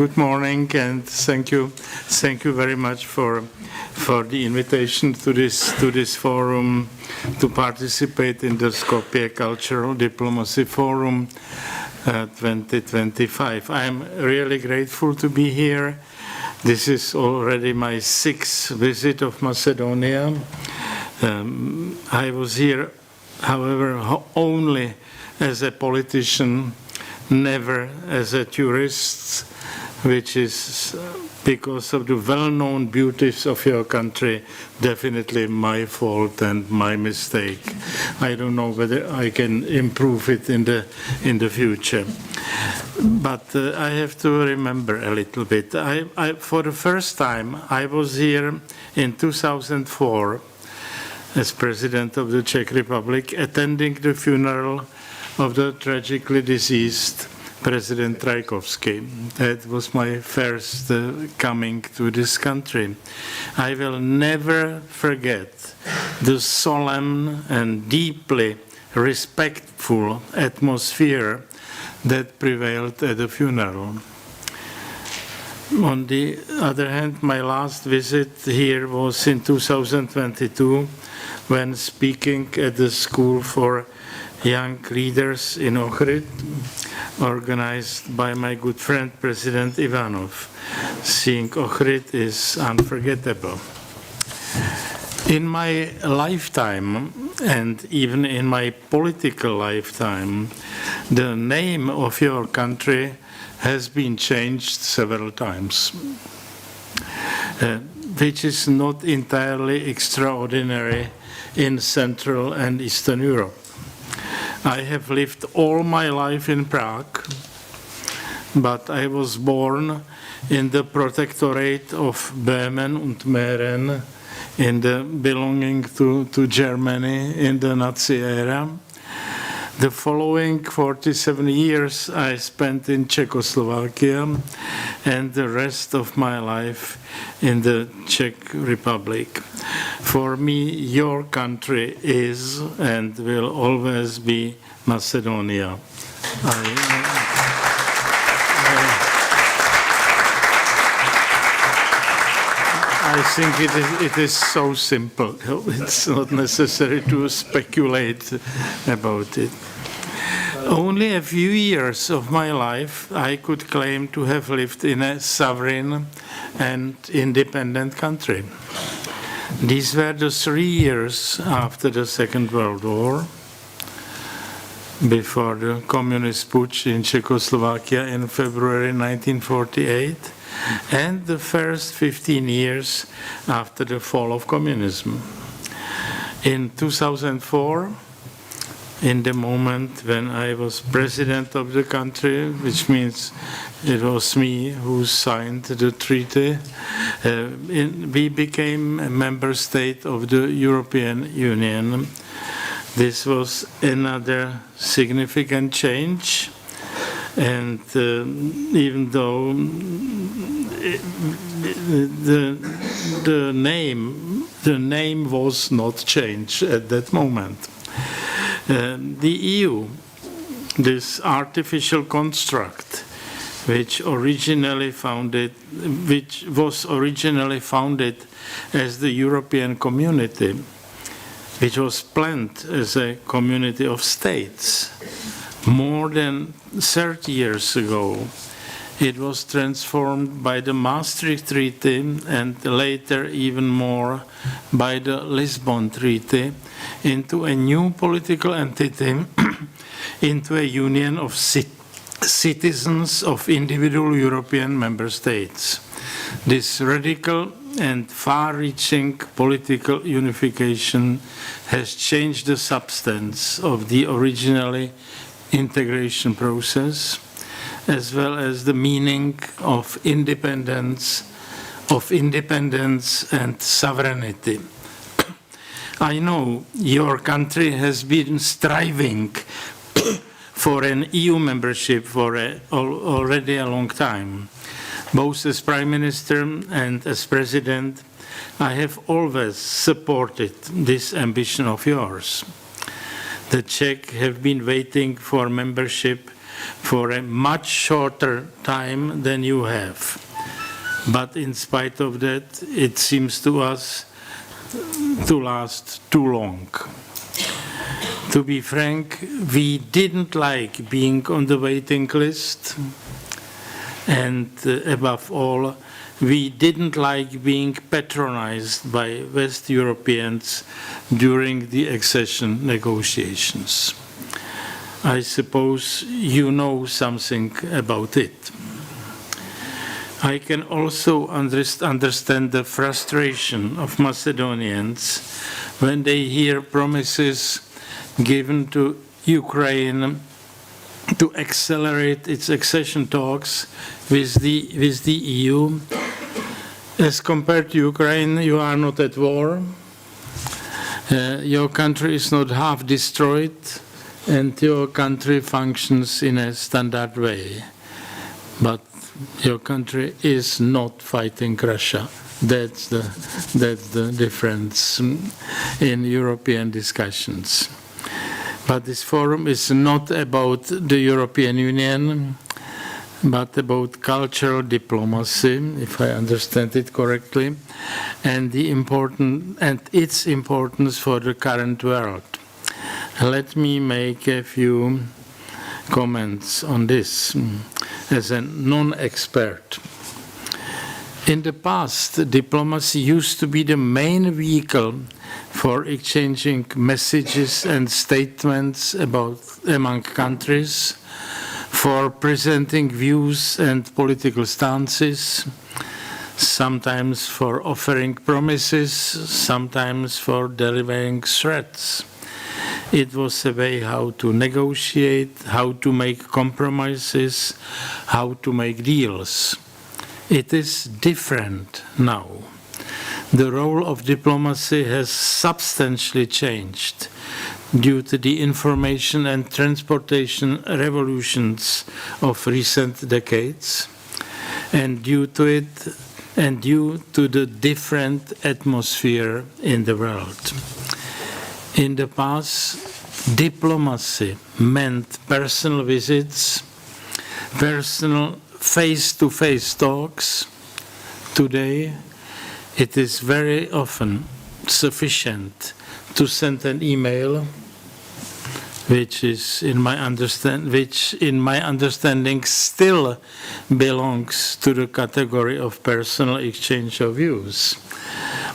Good morning, and thank you very much for the invitation to this forum to participate in the Skopje Cultural Diplomacy Forum 2025. I'm really grateful to be here. This is already my sixth visit of Macedonia. I was here, however, only as a politician, never as a tourist, which is, because of the well-known beauties of your country, definitely my fault and my mistake. I don't know whether I can improve it in the future. But I have to remember a little bit. For the first time, I was here in 2004 as President of the Czech Republic, attending the funeral of the tragically deceased President Trajkovsky. That was my first coming to this country. I will never forget the solemn and deeply respectful atmosphere that prevailed at the funeral. On the other hand, my last visit here was in 2022, when speaking at the School for Young Leaders in Ohrid, organized by my good friend President Ivanov. Seeing Ohrid is unforgettable. In my lifetime, and even in my political lifetime, the name of your country has been changed several times, which is not entirely extraordinary in Central and Eastern Europe. I have lived all my life in Prague, but I was born in the protectorate of Böhmen and Mähren, belonging to Germany in the Nazi era. The following 47 years I spent in Czechoslovakia, and the rest of my life in the Czech Republic. For me, your country is and will always be Macedonia. I think it is so simple. It's not necessary to speculate about it. Only a few years of my life I could claim to have lived in a sovereign and independent country. These were the 3 years after the Second World War, before the communist putsch in Czechoslovakia in February 1948, and the first 15 years after the fall of communism. In 2004, in the moment when I was president of the country, which means it was me who signed the treaty, we became a member state of the European Union. This was another significant change, and even though the name was not changed at that moment. The EU, this artificial construct, which was originally founded as the European Community, which was planned as a community of states more than 30 years ago. It was transformed by the Maastricht Treaty and later even more by the Lisbon Treaty into a new political entity, into a union of citizens of individual European member states. This radical and far-reaching political unification has changed the substance of the originally integration process, as well as the meaning of independence and sovereignty. I know your country has been striving for an EU membership for already a long time. Both as Prime Minister and as President, I have always supported this ambition of yours. The Czech have been waiting for membership for a much shorter time than you have. But in spite of that, it seems to us to last too long. To be frank, we didn't like being on the waiting list, and above all, we didn't like being patronized by West Europeans during the accession negotiations. I suppose you know something about it. I can also understand the frustration of Macedonians when they hear promises given to Ukraine to accelerate its accession talks with the EU. As compared to Ukraine, you are not at war. Your country is not half destroyed, and your country functions in a standard way. But your country is not fighting Russia. That's the difference in European discussions. But this forum is not about the European Union, but about cultural diplomacy, if I understand it correctly, and its importance for the current world. Let me make a few comments on this as a non-expert. In the past, diplomacy used to be the main vehicle for exchanging messages and statements among countries, for presenting views and political stances, sometimes for offering promises, sometimes for delivering threats. It was a way how to negotiate, how to make compromises, how to make deals. It is different now. The role of diplomacy has substantially changed due to the information and transportation revolutions of recent decades, and due to the different atmosphere in the world. In the past, diplomacy meant personal visits, personal face-to-face talks. Today, it is very often sufficient to send an email, which in my understanding still belongs to the category of personal exchange of views.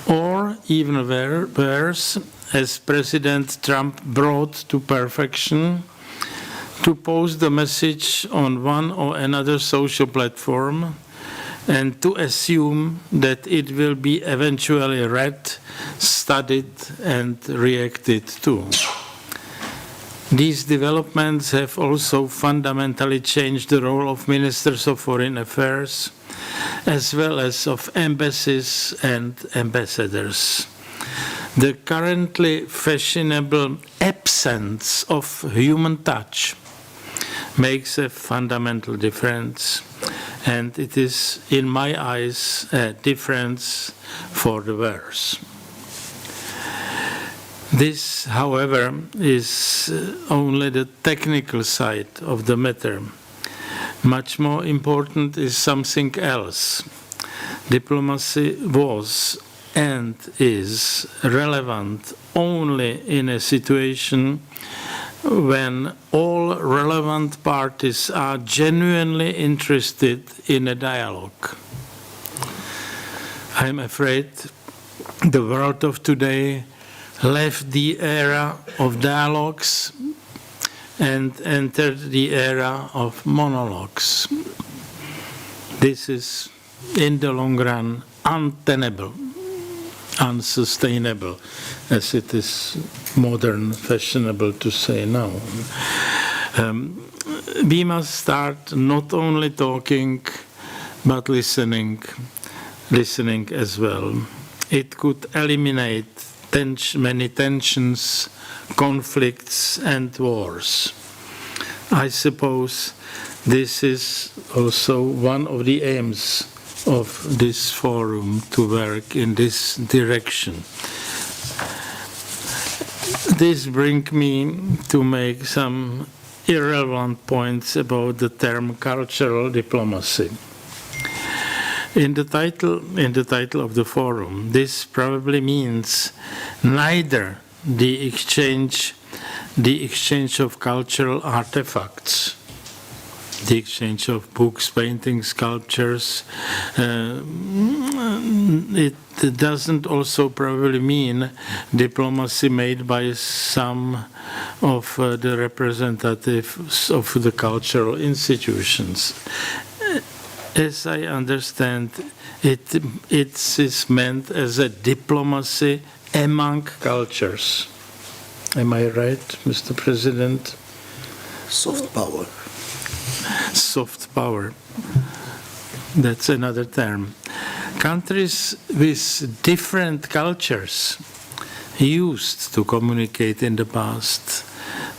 Or even worse, as President Trump brought to perfection, to post the message on one or another social platform and to assume that it will be eventually read, studied, and reacted to. These developments have also fundamentally changed the role of ministers of foreign affairs, as well as of embassies and ambassadors. The currently fashionable absence of human touch makes a fundamental difference, and it is, in my eyes, a difference for the worse. This, however, is only the technical side of the matter. Much more important is something else. Diplomacy was and is relevant only in a situation when all relevant parties are genuinely interested in a dialogue. I'm afraid the world of today left the era of dialogues and entered the era of monologues. This is, in the long run, untenable, unsustainable, as it is modern, fashionable to say now. We must start not only talking, but listening as well. It could eliminate many tensions, conflicts, and wars. I suppose this is also one of the aims of this forum, to work in this direction. This brings me to make some irrelevant points about the term cultural diplomacy. In the title of the forum, this probably means neither the exchange of cultural artifacts, the exchange of books, paintings, sculptures. It doesn't also probably mean diplomacy made by some of the representatives of the cultural institutions. As I understand, it is meant as a diplomacy among cultures. Am I right, Mr. President? Soft power. Soft power. That's another term. Countries with different cultures used to communicate in the past,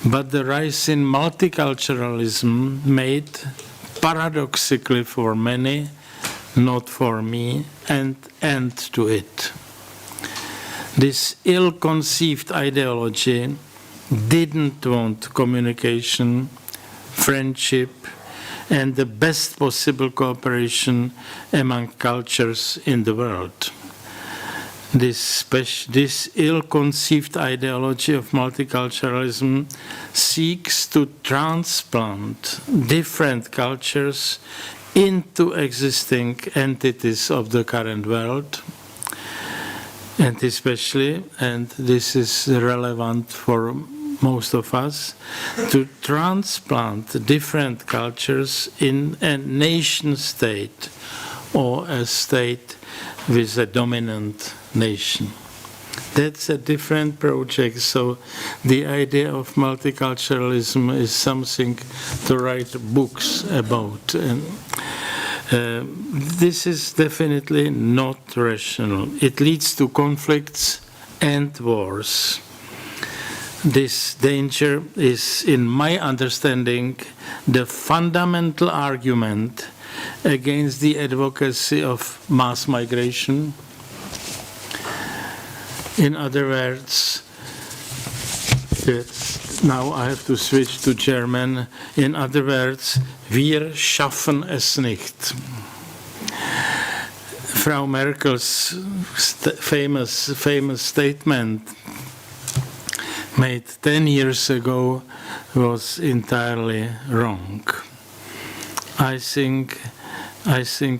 but the rise in multiculturalism made, paradoxically for many, not for me, an end to it. This ill-conceived ideology didn't want communication, friendship, and the best possible cooperation among cultures in the world. This ill-conceived ideology of multiculturalism seeks to transplant different cultures into existing entities of the current world, and especially, and this is relevant for most of us, to transplant different cultures in a nation state or a state with a dominant nation. That's a different project, so the idea of multiculturalism is something to write books about. And this is definitely not rational. It leads to conflicts and wars. This danger is, in my understanding, the fundamental argument against the advocacy of mass migration. In other words, now I have to switch to German. In other words, wir schaffen es nicht. Frau Merkel's famous statement made 10 years ago was entirely wrong. I think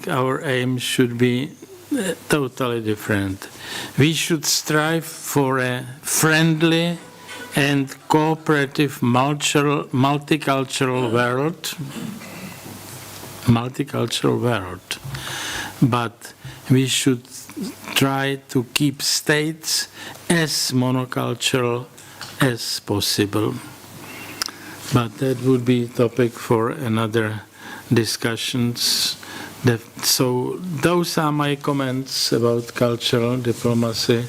our aim should be totally different. We should strive for a friendly and cooperative multicultural world, but we should try to keep states as monocultural as possible. But that would be a topic for another discussions. So those are my comments about cultural diplomacy.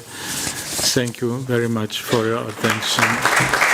Thank you very much for your attention.